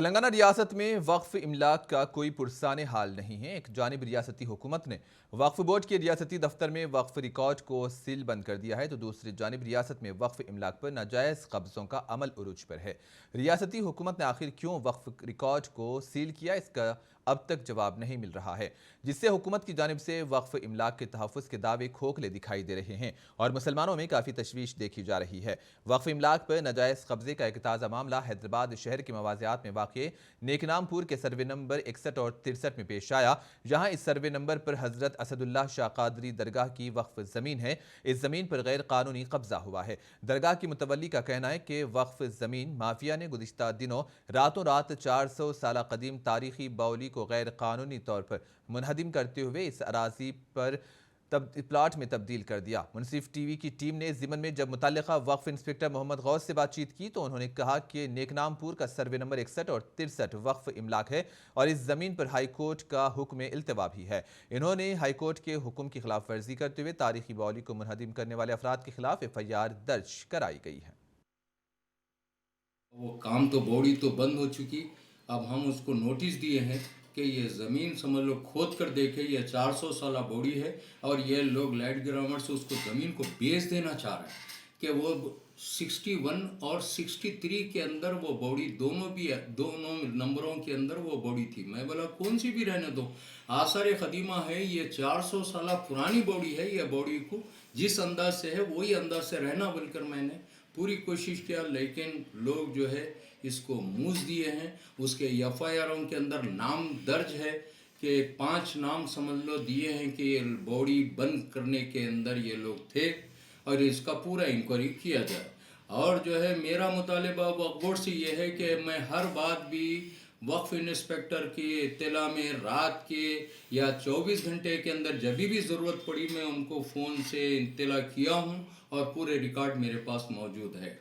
तेलंगाना रियासत में वक्फ इमलाक का कोई पुरसाने हाल नहीं है। एक जानिब रियासती हुकूमत ने वक्फ बोर्ड के रियासती दफ्तर में वक्फ रिकॉर्ड को सील बंद कर दिया है, तो दूसरी जानिब रियासत में वक्फ इमलाक पर नाजायज़ कब्ज़ों का अमल उरूज पर है। रियासती हुकूमत ने आखिर क्यों वक्फ रिकॉर्ड को सील किया, इसका अब तक जवाब नहीं मिल रहा है, जिससे हुकूमत की जानिब से वक्फ इमलाक के तहफ़्फ़ुज़ के दावे खोखले दिखाई दे रहे हैं और मुसलमानों में काफ़ी तशवीश देखी जा रही है। वक्फ इमलाक पर नाजायज़ कब्ज़े का एक ताज़ा मामला हैदराबाद शहर के मवाज़ियात में वाक़े नेकनामपुर के सर्वे नंबर 61 और 63 में पेश आया, जहां इस सर्वे नंबर पर हजरत असदुल्लाह शाह कादरी दरगाह की वक्फ ज़मीन है। इस ज़मीन पर गैर कानूनी कब्जा हुआ है। दरगाह की मुतवल्ली का कहना है कि वक्फ ज़मीन माफिया ने गुज़िश्ता दिनों रातों रात 400 साल कदीम तारीखी बाउली को गैर कानूनी तौर पर मुनहदिम करते हुए इस अराजी पर प्लाट में तब्दील कर दिया। मुनसिफ टीवी की टीम ने ज़िमन में जब मुतल्लिका वक्फ इंस्पेक्टर मोहम्मद गौस से बातचीत की तो उन्होंने कहा कि नेकनामपुर का सर्वे नंबर 61 और 63 वक्फ इमलाक है और इस ज़मीन पर हाई कोर्ट का हुक्म इल्तिवा भी है। इन्होंने हाई कोर्ट के हुक्म की खिलाफ वर्जी करते हुए तारीखी बाउली को मुनहदिम करने वाले अफराद के खिलाफ FIR दर्ज कराई गई है। वो काम तो बॉडी तो बंद हो चुकी। अब हम उसको नोटिस दिए हैं कि ये ज़मीन समझ लो खोद कर देखे, ये 400 साल बॉडी है और ये लोग लैंड ग्रामर से उसको ज़मीन को बेच देना चाह रहे हैं कि वो 61 और 63 के अंदर वो बॉडी दोनों नंबरों के अंदर वो बॉडी थी। मैं बोला कौन सी भी रहने दो, आसार क़दीमा है, ये 400 साल पुरानी बॉडी है। ये बॉडी को जिस अंदाज से है वही अंदाज से रहना बोलकर मैंने पूरी कोशिश किया, लेकिन लोग जो है इसको मूस दिए हैं। उसके FIRों के अंदर नाम दर्ज है कि 5 नाम समझ लो दिए हैं कि ये बॉडी बंद करने के अंदर ये लोग थे और इसका पूरा इंक्वायरी किया जाए। और जो है मेरा मुतालिबा वक्फ बोर्ड से ये है कि मैं हर बात भी वक्फ इंस्पेक्टर की इत्तला में रात के या 24 घंटे के अंदर जब भी ज़रूरत पड़ी मैं उनको फ़ोन से इत्तला किया हूँ और पूरे रिकॉर्ड मेरे पास मौजूद है।